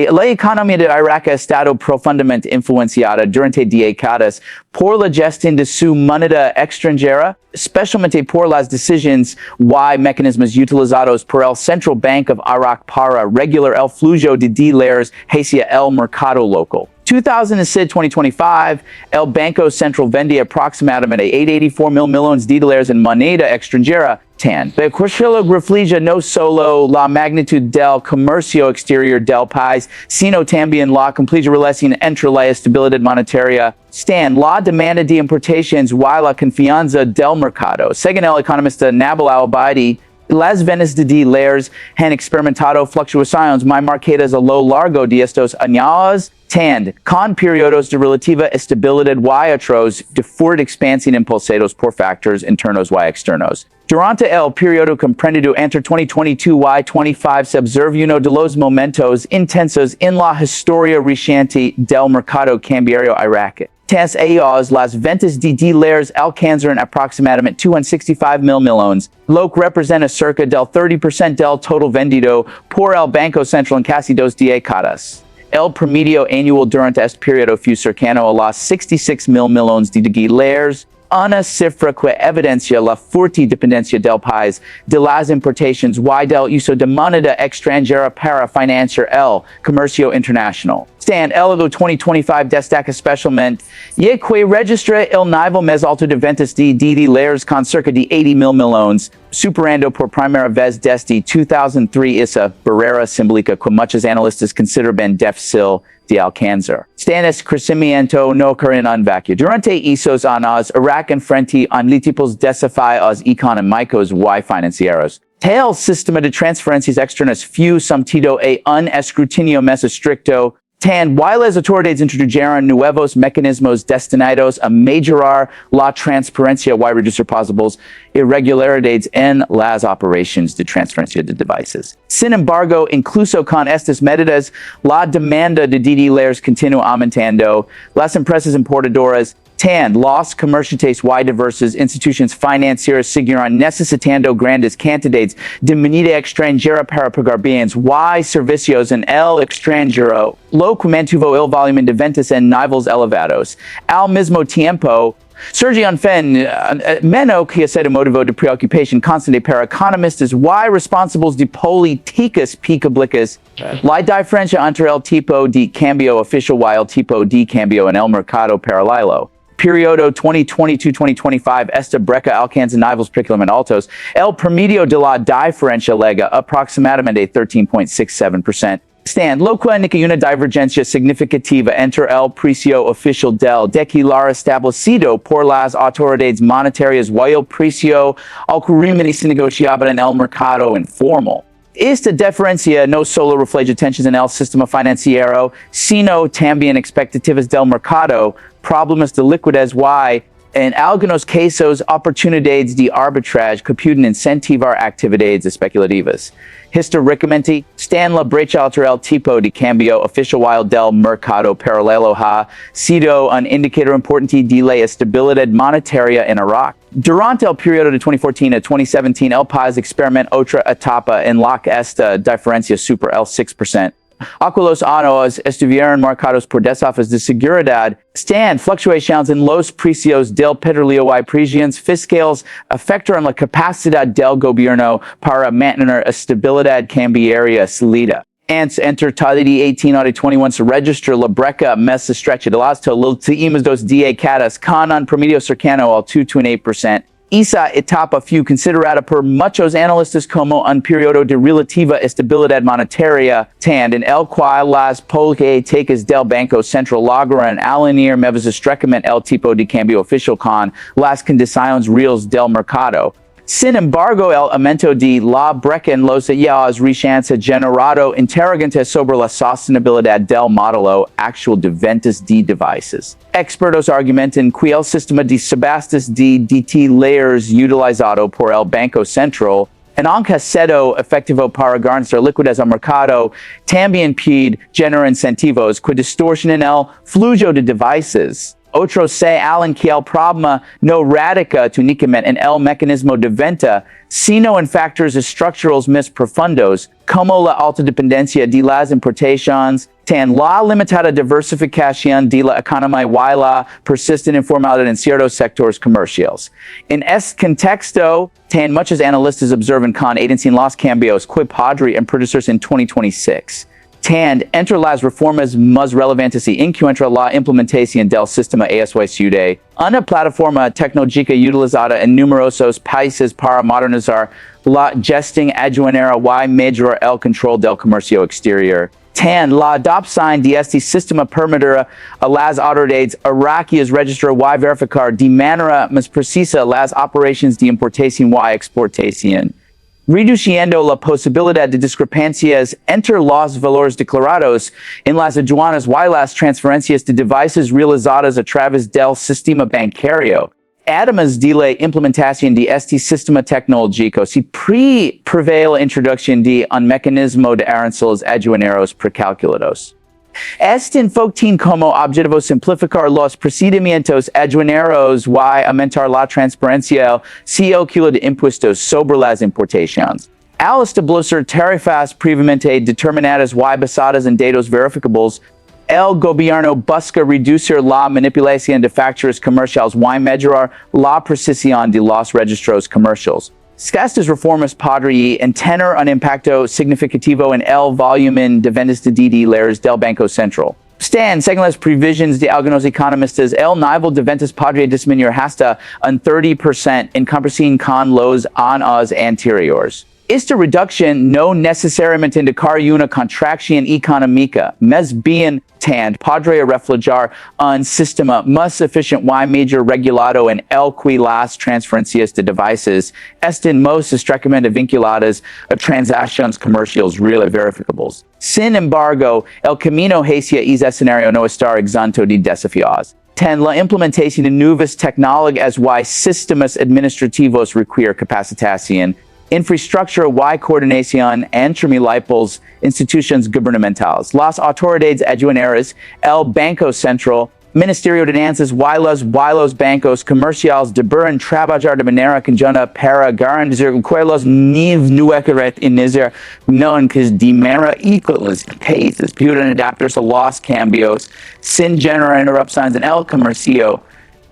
la economía de Irak ha estado profundamente influenciada durante décadas por la gestión de su moneda extranjera, especialmente por las decisiones y mecanismos utilizados por el Central Bank of Iraq para regular el flujo de dólares hacia el mercado local. 2006-2025, el Banco Central vendía aproximadamente 884 mil millones de dólares en moneda extranjera. El crecimiento refleja no solo la magnitud del comercio exterior del país, sino también la completa relación entre la estabilidad monetaria, la demanda de importaciones y la confianza del mercado. Según el economista Nabil Al-Obaidi, las ventas de dólares han experimentado fluctuaciones muy marcadas a lo largo de estos años, con periodos de relativa estabilidad y otros de fuerte expansión impulsados por factores internos y externos. Durante el periodo comprendido entre 2022 y 2025 se observa uno de los momentos intensos en la historia reciente del mercado cambiario iraquí. Tras ellos, las ventas de dólares alcanzaron aproximadamente 265 mil millones, lo que representa cerca del 30% del total vendido por el Banco Central en casi 2 décadas. El promedio anual durante este periodo fue cercano a los 66 mil millones de dólares, una cifra que evidencia la fuerte dependencia del país de las importaciones y del uso de moneda extranjera para financiar el comercio internacional. El año 2025 destaca especialmente, ya que registra el nivel más alto de ventas de dólares con cerca de 80 mil millones, superando por primera vez desde 2003 esa barrera simbólica que muchos analistas consideran difícil de alcanzar. Este crecimiento no ocurre en un vacío. Durante esos años, Irak enfrenta múltiples desafíos económicos y financieros. El sistema de transferencias externas fue sometido a un escrutinio más estricto, y las autoridades introdujeron nuevos mecanismos destinados a mejorar la transparencia y reducir posibles irregularidades en las operaciones de transferencia de devices. Sin embargo, incluso con estas medidas, la demanda de dólares continúa aumentando. Las empresas importadoras, los comerciantes y diversas instituciones financieras seguirán necesitando grandes cantidades de moneda extranjera para pagar bienes y servicios en el extranjero, lo que mantuvo el volumen de ventas en niveles elevados. Al mismo tiempo, surge un fenómeno que ha sido motivo de preocupación constante para economistas y responsables de políticas públicas. La diferencia entre el tipo de cambio oficial y el tipo de cambio en el mercado paralelo. Periodo 2022-2025, esta brecha alcanza niveles particularmente altos. El promedio de la diferencia llega aproximadamente 13.67%. Lo que indica una divergencia significativa entre el precio oficial del dólar establecido por las autoridades monetarias y el precio al que realmente se negociaba en el mercado informal. Esta diferencia no solo refleja tensiones en el sistema financiero, sino también expectativas del mercado, problemas de liquidez y, en algunos casos, oportunidades de arbitrage que pueden incentivar actividades especulativas. Históricamente, la brecha entre el tipo de cambio oficial y el del mercado paralelo ha sido un indicador importante de la estabilidad monetaria en Irak. Durante el periodo de 2014 a 2017, el país experimentó otra etapa en la que esta diferencia supera el 6%. Aquellos años estuvieron marcados por desafíos de seguridad, fluctuaciones en los precios del petróleo y presiones fiscales afectaron la capacidad del gobierno para mantener estabilidad cambiaria sólida. Entre 2018 y 2021 se registra la brecha más estrecha de las últimas 2 décadas con un promedio cercano al 2.8%. Esa etapa fue considerada por muchos analistas como un periodo de relativa estabilidad monetaria, en el cual las políticas del Banco Central lograron alinear más estrechamente el tipo de cambio oficial con las condiciones reales del mercado. Sin embargo, el aumento de la brecha en los años recientes ha generado interrogantes sobre la sostenibilidad del modelo actual de ventas de devices. Expertos argumentan que el sistema de subastas de dólares utilizado por el Banco Central, aunque ha sido efectivo para garantizar liquidez al mercado, también puede generar incentivos que distorsionan el flujo de devices. Otro se Alan que el problema no radica únicamente en el mecanismo de venta, sino en factores estructurales más profundos, como la alta dependencia de las importaciones, tan la limitada diversificación de la economía y la persistente informalidad en ciertos sectores comerciales. En este contexto, tan muchos analistas observan con atención los cambios que podrían producirse en 2026. Tan entre las reformas más relevantes y encuentra la implementación del sistema ASY de una plataforma tecnológica utilizada en numerosos países para modernizar la gestión aduanera y mejorar el control del comercio exterior. Tan la adopción de este sistema permitirá a las autoridades iraquíes registrar y verificar de manera más precisa las operaciones de importación y exportación, reduciendo la posibilidad de discrepancias entre los valores declarados en las aduanas y las transferencias de devices realizadas a través del sistema bancario. Además de la implementación de este sistema tecnológico, se prevé la introducción de un mecanismo de aranceles aduaneros precalculados. Este enfoque tiene como objetivo simplificar los procedimientos aduaneros y aumentar la transparencia y cálculo de impuestos sobre las importaciones. Al establecer tarifas previamente determinadas y basadas en datos verificables, el gobierno busca reducir la manipulación de factores comerciales y mejorar la precisión de los registros comerciales. Estas reformas podrían tener un impacto significativo en el volumen de ventas de dólares del Banco Central. Según las previsiones de algunos economistas, el nivel de ventas podría disminuir hasta un 30% en comparación con los años anteriores. Esta reducción no necesariamente indicaría una contracción económica, más bien podría reflejar un sistema más eficiente y mejor regulado en el que las transferencias de devices estén más estrechamente vinculadas a transacciones comerciales verificables. Sin embargo, el camino hacia ese escenario no está exento de desafíos. La implementación de nuevas tecnologías y sistemas administrativos requiere capacitación, infraestructura y coordinación entre múltiples instituciones gubernamentales, las autoridades aduaneras, el Banco Central, Ministerio de Finanzas y los bancos comerciales deberán trabajar de manera conjunta para garantizar que los niveles nuevos no que de manera equal los países puedan adaptarse a los cambios sin generar interrupciones en el comercio.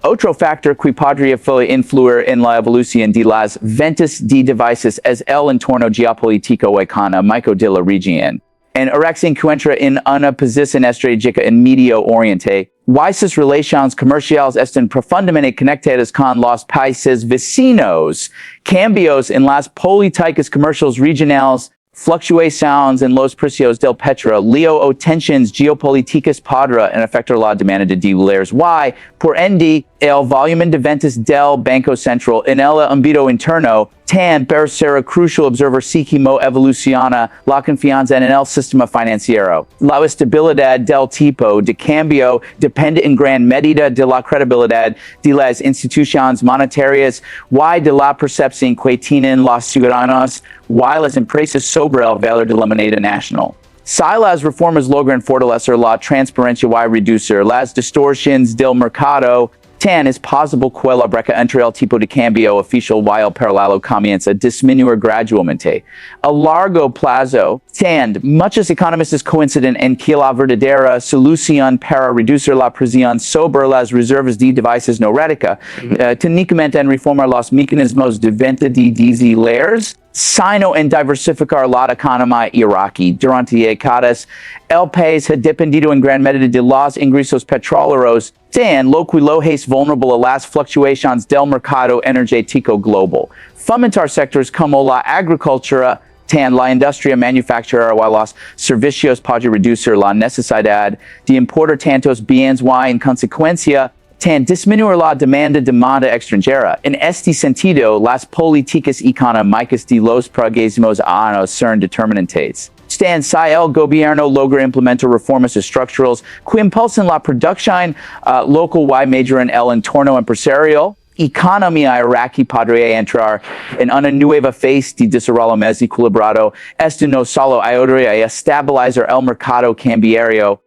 Otro factor que podría influir en la evolución de las ventas de devices es el entorno geopolítico económico de la región. En Irak se encuentra en una posición estratégica en Medio Oriente, y sus relaciones comerciales están profundamente conectadas con los países vecinos. Cambios en las políticas comerciales regionales, fluctuaciones en los precios del petróleo o tensiones geopolíticas podrán afectar la demanda de dólares y, por ende, el volumen de ventas del Banco Central en el ámbito interno. Pero será crucial observar cómo evoluciona la confianza en el sistema financiero. La estabilidad del tipo de cambio depende en gran medida de la credibilidad de las instituciones monetarias y de la percepción que tienen los ciudadanos y las empresas sobre el valor de la moneda nacional. Si las reformas logran fortalecer la transparencia y reducir las distorsiones del mercado, es posible que la brecha entre el tipo de cambio oficial y el paralelo comience a disminuir gradualmente. A largo plazo, muchos economistas coinciden en que la verdadera solución para reducir la presión sobre las reservas de devices no radica técnicamente en reformar los mecanismos de venta de dólares, sino en diversificar la economía iraquí. Durante décadas, el país ha dependido en gran medida de los ingresos petroleros, lo que lo hace vulnerable a las fluctuaciones del mercado energético global. Fomentar sectores como la agricultura, la industria manufacturera y los servicios puede reducir la necesidad de importar tantos bienes y, en consecuencia, disminuir la demanda extranjera. En este sentido, las políticas económicas de los próximos años serán determinantes. Si el gobierno logra implementar reformas estructurales que impulsen la producción local y mejoran el entorno empresarial, economía iraquí podría entrar en una nueva fase de desarrollo más equilibrado. Esto no solo ayudaría a estabilizar el mercado cambiario,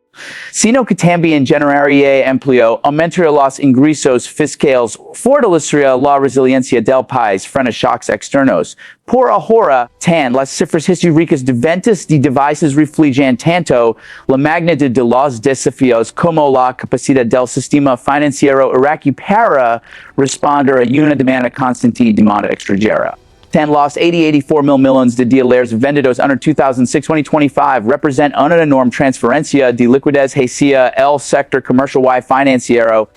Sino que también generaría empleo, aumentaría los ingresos fiscales, fortalecería la resiliencia del país frente a shocks externos. Por ahora, las cifras históricas de ventas de devices reflejan tanto la magnitud de los desafíos como la capacidad del sistema financiero iraquí para responder a una demanda constante de demanda extranjera. Los 84 mil millones de dólares vendidos under 2006-2025 represent una enorme transferencia de liquidez hacia el sector comercial y financiero,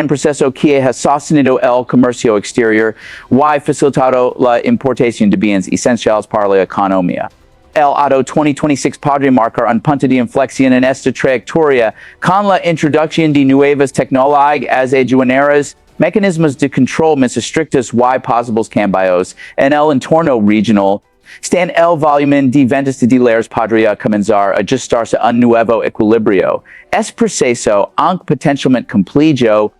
proceso que ha sostenido el comercio exterior y facilitado la importación de bienes esenciales para la economía. El año 2026 podría marcar un punto de inflexión en esta trayectoria con la introducción de nuevas tecnologías aduaneras, mecanismos de control más estrictos y posibles cambios en el entorno regional. El volumen de ventas de dólares podría comenzar a ajustarse a un nuevo equilibrio. Es proceso, aunque potencialmente complejo,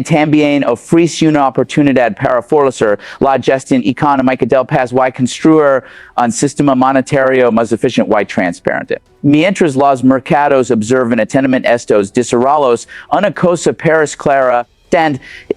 también ofrece una oportunidad para fortalecer la gestión económica del país y construir un sistema monetario más eficiente y transparente. Mientras los mercados observan atentamente estos desarrollos, una cosa parece clara.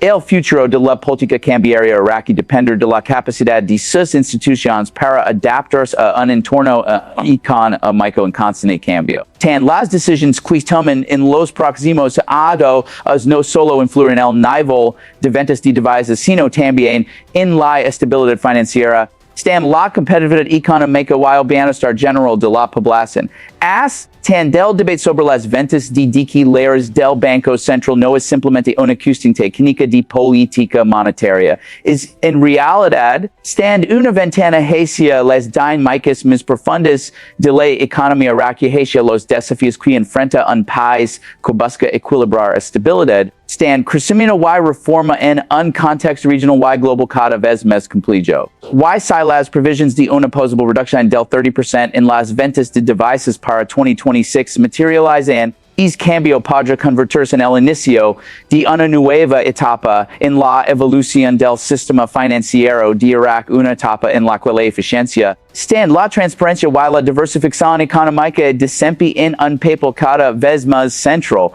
El futuro de la política cambiaria iraquí depende de la capacidad de sus instituciones para adaptarse a un entorno económico en constante cambio. Las decisiones que tomen en los próximos años no solo influyen en el nivel de ventas de devices, sino también en la estabilidad financiera, la competitividad económica y el bienestar general de la población. Del debate sobre las ventas de dólares del Banco Central no es simplemente una cuestión técnica de política monetaria. Es en realidad una ventana hacia las dinámicas más profundas de la economía iraquí, hacia los desafíos que enfrenta un país que busca equilibrar estabilidad. Crecimiento y reforma en un contexto regional y global cada vez más complejo. Si las previsions de una posible reducción del 30% en las ventas de devices para 2026 materializan, cambio podrá convertirse en el inicio de una nueva etapa en la evolución del sistema financiero de Irak, una etapa en la que la eficiencia, la transparencia y la diversificación económica desempeñan un papel cada vez más central.